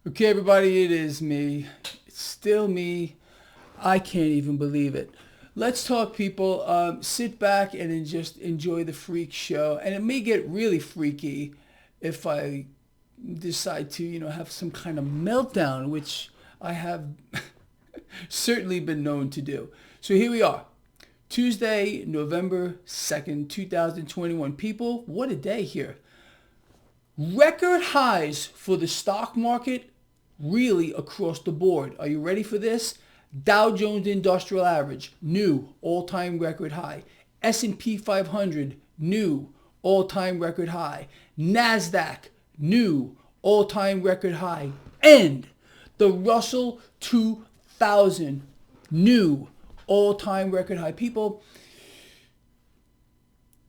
Okay, everybody, it is me. It's still me. I can't even believe it. Let's talk, people. Sit back and just enjoy the freak show. And it may get really freaky if I decide to, have some kind of meltdown, which I have certainly been known to do. So here we are. Tuesday, November 2nd, 2021. People, what a day here. Record highs for the stock market really across the board. Are you ready for this? Dow Jones Industrial Average, new all-time record high. S&P 500, new all-time record high. NASDAQ, new all-time record high. And the Russell 2000, new all-time record high. People,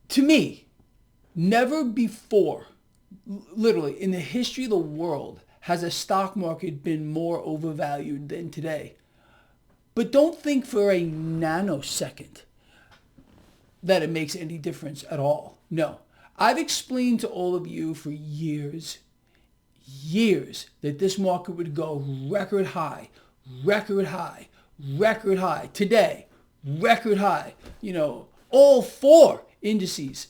to me, never before, literally in the history of the world, has a stock market been more overvalued than today. But don't think for a nanosecond that it makes any difference at all. No. I've explained to all of you for years, that this market would go record high, record high, record high. Today, record high. All four indices,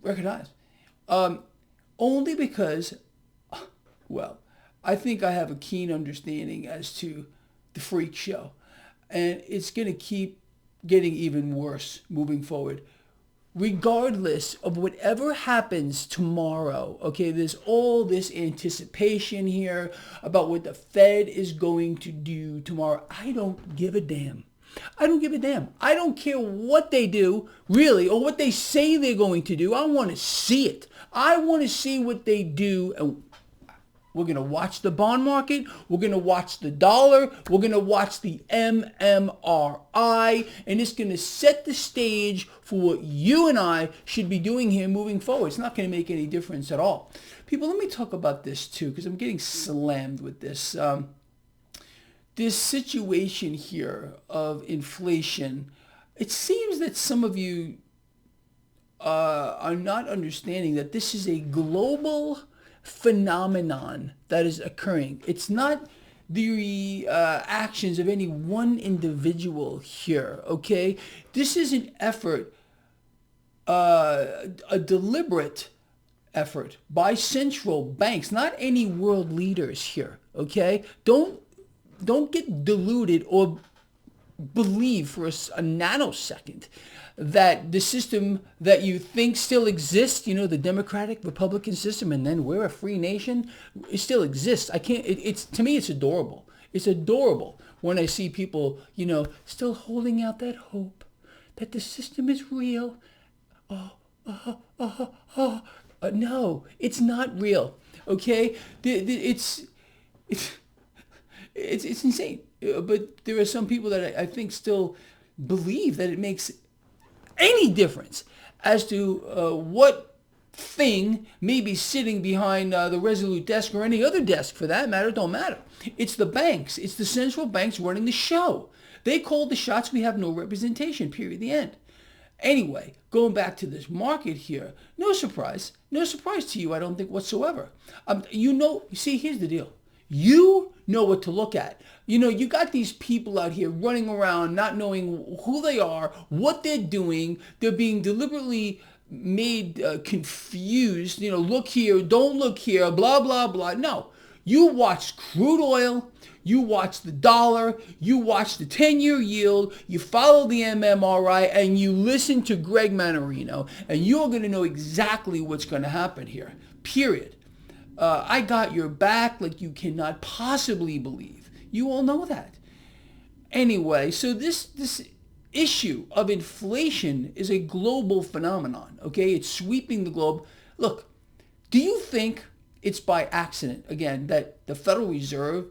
record highs. Only because, well, I think I have a keen understanding as to the freak show. And it's going to keep getting even worse moving forward. Regardless of whatever happens tomorrow, okay, there's all this anticipation here about what the Fed is going to do tomorrow. I don't give a damn. I don't give a damn. I don't care what they do, really, or what they say they're going to do. I want to see it. I want to see what they do. And we're going to watch the bond market. We're going to watch the dollar. We're going to watch the MMRI. And it's going to set the stage for what you and I should be doing here moving forward. It's not going to make any difference at all. People, let me talk about this too, because I'm getting slammed with this. This situation here of inflation, it seems that some of you are not understanding that this is a global phenomenon that is occurring. It's not the actions of any one individual here, okay? This is an effort, a deliberate effort by central banks, not any world leaders here, okay? Don't get deluded or believe for a nanosecond that the system that you think still exists, the Democratic Republican system, and then we're a free nation, it still exists. It's to me, it's adorable. It's adorable when I see people, still holding out that hope that the system is real. No, it's not real. Okay, it's insane. But there are some people that I think still believe that it makes any difference as to what thing may be sitting behind the Resolute desk or any other desk for that matter. It don't matter. It's the banks. It's the central banks running the show. They call the shots. We have no representation, period, the end. Anyway, going back to this market here, no surprise. No surprise to you, I don't think whatsoever. See, here's the deal. You know what to look at. You got these people out here running around not knowing who they are, what they're doing. They're being deliberately made confused. Look here, don't look here, blah, blah, blah. No. You watch crude oil. You watch the dollar. You watch the 10-year yield. You follow the MMRI, and you listen to Greg Manarino, and you're going to know exactly what's going to happen here, period. I got your back like you cannot possibly believe. You all know that. Anyway, so this issue of inflation is a global phenomenon, okay? It's sweeping the globe. Look, do you think it's by accident, again, that the Federal Reserve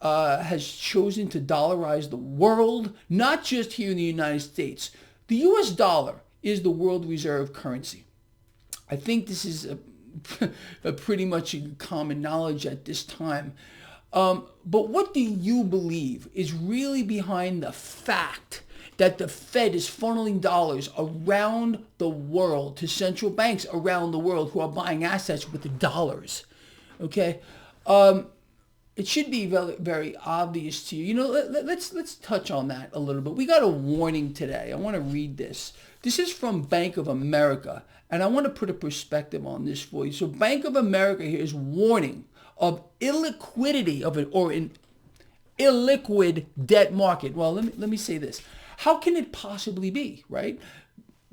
has chosen to dollarize the world, not just here in the United States? The U.S. dollar is the world reserve currency. I think this is a pretty much common knowledge at this time. But what do you believe is really behind the fact that the Fed is funneling dollars around the world to central banks around the world who are buying assets with the dollars? Okay? it should be very, very obvious to you. Let's touch on that a little bit. We got a warning today. I want to read this. This is from Bank of America, and I want to put a perspective on this for you. So Bank of America here is warning of illiquidity of an illiquid debt market. Well, let me say this. How can it possibly be, right?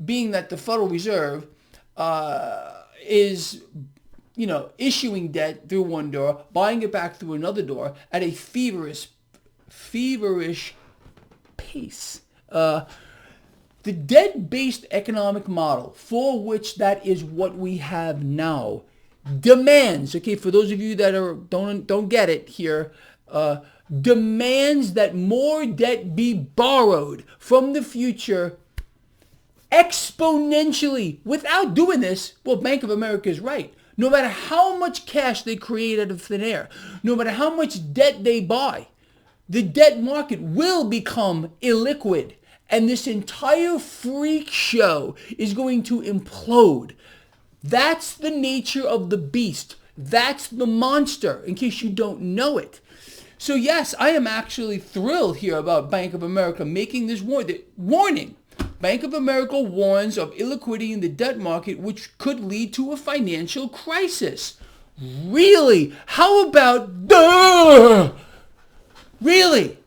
Being that the Federal Reserve is issuing debt through one door, buying it back through another door at a feverish pace. The debt-based economic model, for which that is what we have now, demands, okay, for those of you that don't get it here, demands that more debt be borrowed from the future exponentially. Without doing this, well, Bank of America is right. No matter how much cash they create out of thin air, no matter how much debt they buy, the debt market will become illiquid. And this entire freak show is going to implode. That's the nature of the beast. That's the monster, in case you don't know it. So yes, I am actually thrilled here about Bank of America making this warning. Bank of America warns of illiquidity in the debt market, which could lead to a financial crisis. Really? How about... Duh! Really?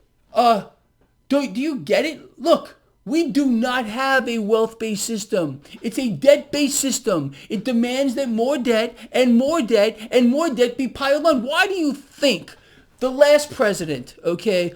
Do you get it? Look, we do not have a wealth-based system. It's a debt-based system. It demands that more debt and more debt and more debt be piled on. Why do you think the last president, okay,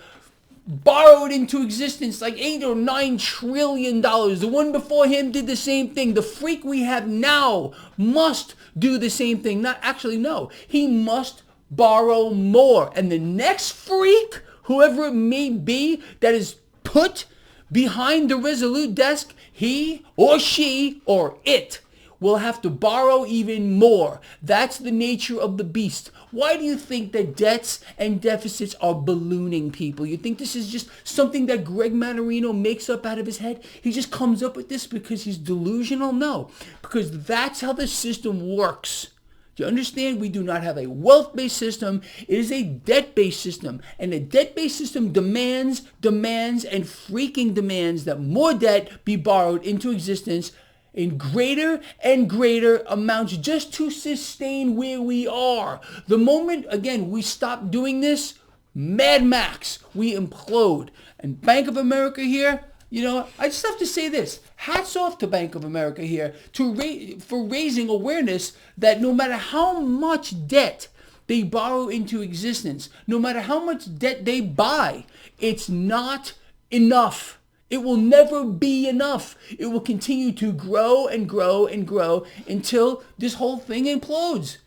borrowed into existence like $8 or $9 trillion? The one before him did the same thing. The freak we have now must do the same thing. No. He must borrow more. And the next freak, whoever it may be, that is put behind the Resolute desk, he or she or it will have to borrow even more. That's the nature of the beast. Why do you think that debts and deficits are ballooning, people? You think this is just something that Greg Manarino makes up out of his head? He just comes up with this because he's delusional? No, because that's how the system works. Do you understand? We do not have a wealth-based system. It is a debt-based system. And a debt-based system demands, and freaking demands that more debt be borrowed into existence in greater and greater amounts just to sustain where we are. The moment, again, we stop doing this, Mad Max, we implode. And Bank of America here, I just have to say this. Hats off to Bank of America here for raising awareness that no matter how much debt they borrow into existence, no matter how much debt they buy, it's not enough. It will never be enough. It will continue to grow and grow and grow until this whole thing implodes.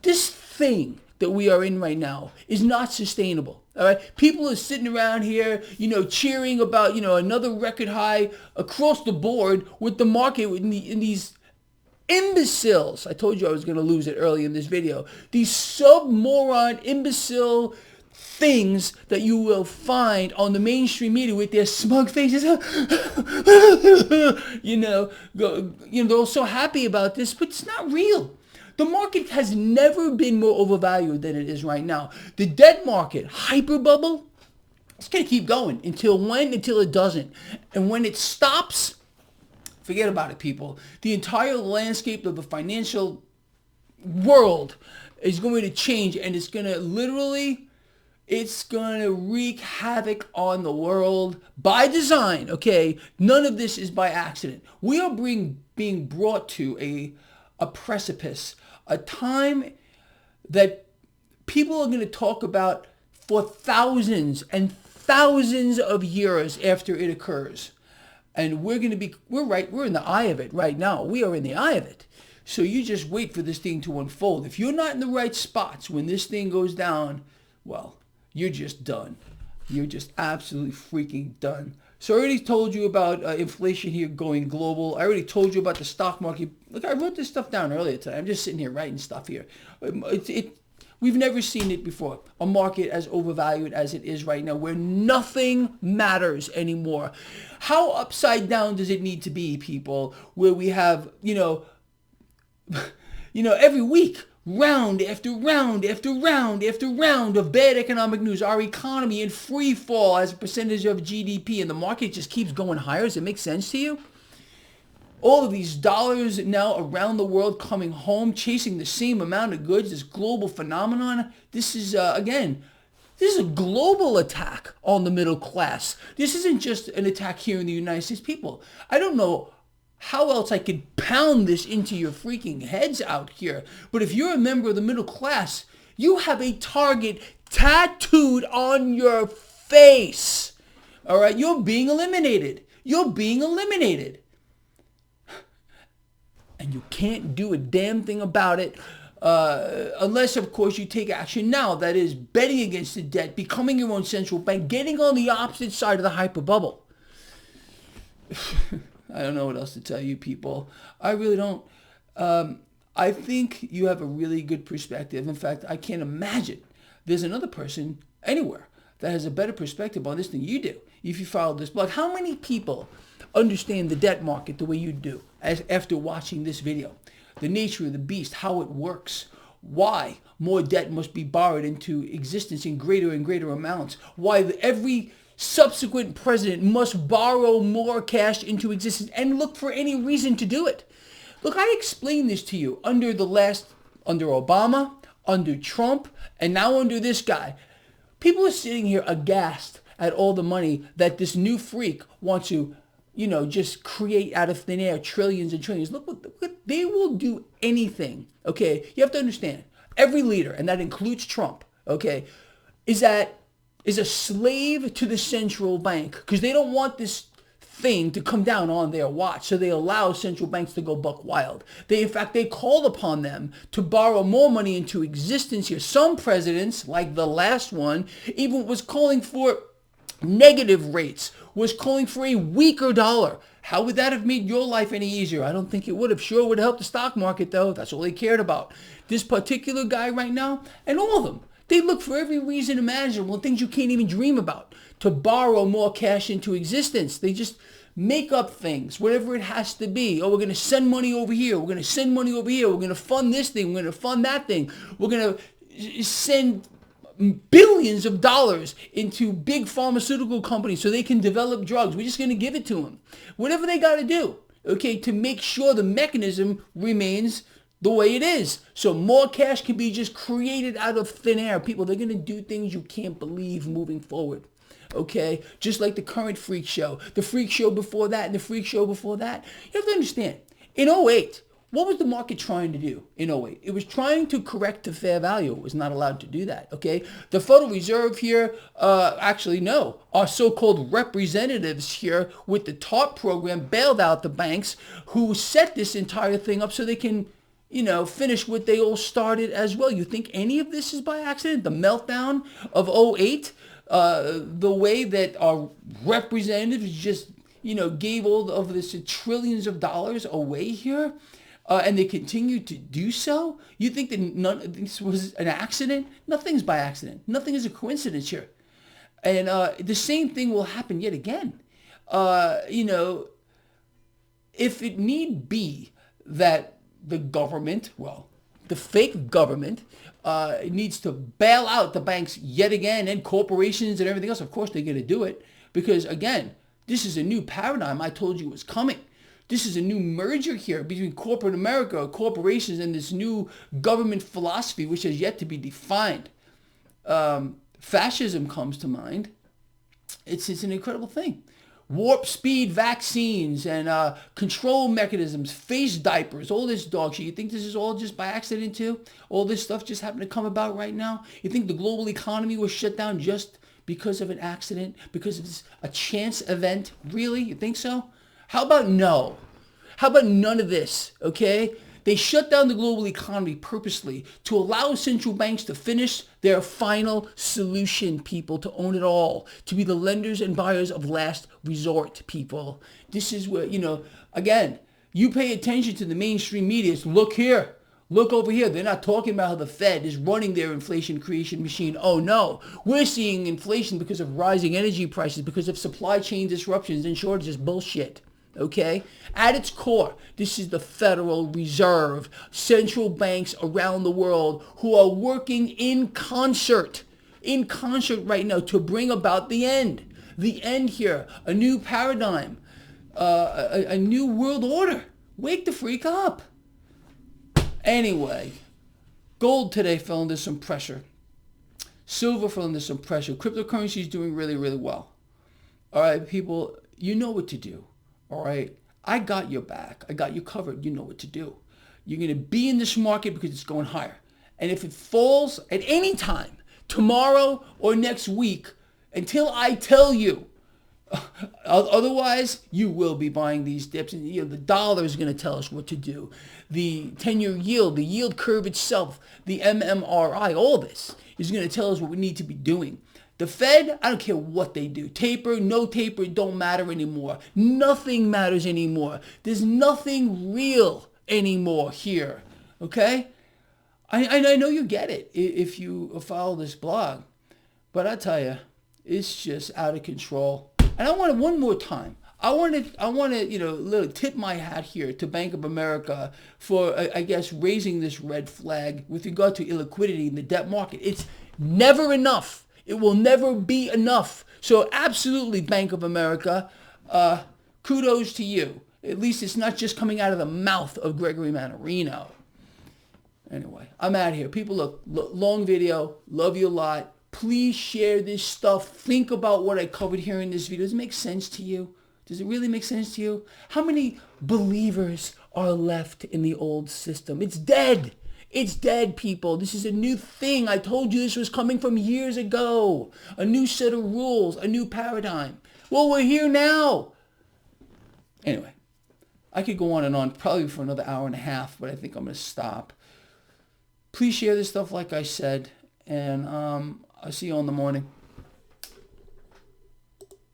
This thing that we are in right now is not sustainable. All right, people are sitting around here, cheering about, another record high across the board with the market in these imbeciles. I told you I was going to lose it early in this video. These sub-moron, imbecile things that you will find on the mainstream media with their smug faces. They're so happy about this, but it's not real. The market has never been more overvalued than it is right now. The debt market, hyper bubble, it's going to keep going. Until when? Until it doesn't. And when it stops, forget about it, people. The entire landscape of the financial world is going to change, and it's going to wreak havoc on the world by design, okay? None of this is by accident. We are being brought to a precipice, a time that people are going to talk about for thousands and thousands of years after it occurs. And we're in the eye of it right now. We are in the eye of it. So you just wait for this thing to unfold. If you're not in the right spots when this thing goes down, well, you're just done. You're just absolutely freaking done. So I already told you about inflation here going global. I already told you about the stock market. Look, I wrote this stuff down earlier today. I'm just sitting here writing stuff here. We've never seen it before. A market as overvalued as it is right now, where nothing matters anymore. How upside down does it need to be, people, where we have, every week round after round after round after round of bad economic news. Our economy in free fall as a percentage of GDP, and the market just keeps going higher. Does it make sense to you? All of these dollars now around the world coming home, chasing the same amount of goods, this global phenomenon. This is, again, this is a global attack on the middle class. This isn't just an attack here in the United States. People, I don't know how else I could pound this into your freaking heads out here, but if you're a member of the middle class, you have a target tattooed on your face. All right? You're being eliminated. You're being eliminated. And you can't do a damn thing about it unless, of course, you take action now. That is, betting against the debt, becoming your own central bank, getting on the opposite side of the hyper bubble. I don't know what else to tell you, people. I really don't. I think you have a really good perspective. In fact, I can't imagine there's another person anywhere that has a better perspective on this than you do if you follow this blog. How many people understand the debt market the way you do after watching this video? The nature of the beast, how it works, why more debt must be borrowed into existence in greater and greater amounts, why every subsequent president must borrow more cash into existence and look for any reason to do it. Look, I explained this to you under Obama, under Trump, and now under this guy. People are sitting here aghast at all the money that this new freak wants to, just create out of thin air, trillions and trillions. Look, they will do anything, okay? You have to understand, every leader, and that includes Trump, okay, is a slave to the central bank because they don't want this thing to come down on their watch. So they allow central banks to go buck wild. In fact, they called upon them to borrow more money into existence here. Some presidents, like the last one, even was calling for negative rates, was calling for a weaker dollar. How would that have made your life any easier? I don't think it would have. Sure would have helped the stock market, though. That's all they cared about. This particular guy right now, and all of them, they look for every reason imaginable, things you can't even dream about, to borrow more cash into existence. They just make up things, whatever it has to be. Oh, we're going to send money over here. We're going to send money over here. We're going to fund this thing. We're going to fund that thing. We're going to send billions of dollars into big pharmaceutical companies so they can develop drugs. We're just going to give it to them. Whatever they got to do, okay, to make sure the mechanism remains the way it is. So more cash can be just created out of thin air. People, they're going to do things you can't believe moving forward. Okay? Just like the current freak show, the freak show before that, and the freak show before that. You have to understand, in '08, what was the market trying to do in '08? It was trying to correct to fair value. It was not allowed to do that, okay? The Federal Reserve here, our so-called representatives here with the TARP program bailed out the banks who set this entire thing up so they can, finish what they all started as well. You think any of this is by accident? The meltdown of '08, the way that our representatives just, gave all of this trillions of dollars away here, and they continue to do so? You think that none of this was an accident? Nothing's by accident. Nothing is a coincidence here. And the same thing will happen yet again. If it need be that the government, the fake government, needs to bail out the banks yet again and corporations and everything else, of course they're going to do it. Because, again, this is a new paradigm I told you was coming. This is a new merger here between corporate America, corporations, and this new government philosophy, which has yet to be defined. Fascism comes to mind. It's an incredible thing. Warp speed vaccines and control mechanisms, face diapers, all this dog shit. You think this is all just by accident too? All this stuff just happened to come about right now? You think the global economy was shut down just because of an accident? Because it's a chance event? Really? You think so? How about no? How about none of this, okay? They shut down the global economy purposely to allow central banks to finish their final solution, people, to own it all, to be the lenders and buyers of last resort, people. This is where, again, you pay attention to the mainstream media. It's, look here, look over here. They're not talking about how the Fed is running their inflation creation machine. Oh, no. We're seeing inflation because of rising energy prices, because of supply chain disruptions and shortages. Bullshit. Okay? At its core, this is the Federal Reserve, central banks around the world who are working in concert right now to bring about the end. The end here, a new paradigm, a new world order. Wake the freak up. Anyway, gold today fell under some pressure. Silver fell under some pressure. Cryptocurrency is doing really, really well. All right, people, you know what to do. All right, I got your back. I got you covered. You know what to do. You're going to be in this market because it's going higher. And if it falls at any time, tomorrow or next week, until I tell you, otherwise, you will be buying these dips. And the dollar is going to tell us what to do. The 10-year yield, the yield curve itself, the MMRI, all this is going to tell us what we need to be doing. The Fed, I don't care what they do. Taper, no taper, it don't matter anymore. Nothing matters anymore. There's nothing real anymore here. Okay? I know you get it if you follow this blog. But I tell you, it's just out of control. And I want to, one more time, I want to tip my hat here to Bank of America for, I guess, raising this red flag with regard to illiquidity in the debt market. It's never enough. It will never be enough. So absolutely, Bank of America, kudos to you. At least it's not just coming out of the mouth of Gregory Manarino. Anyway, I'm out here. People, look, long video. Love you a lot. Please share this stuff. Think about what I covered here in this video. Does it make sense to you? Does it really make sense to you? How many believers are left in the old system? It's dead. It's dead, people. This is a new thing. I told you this was coming from years ago. A new set of rules, a new paradigm. Well, we're here now. Anyway, I could go on and on probably for another hour and a half, but I think I'm going to stop. Please share this stuff like I said, and I'll see you in the morning.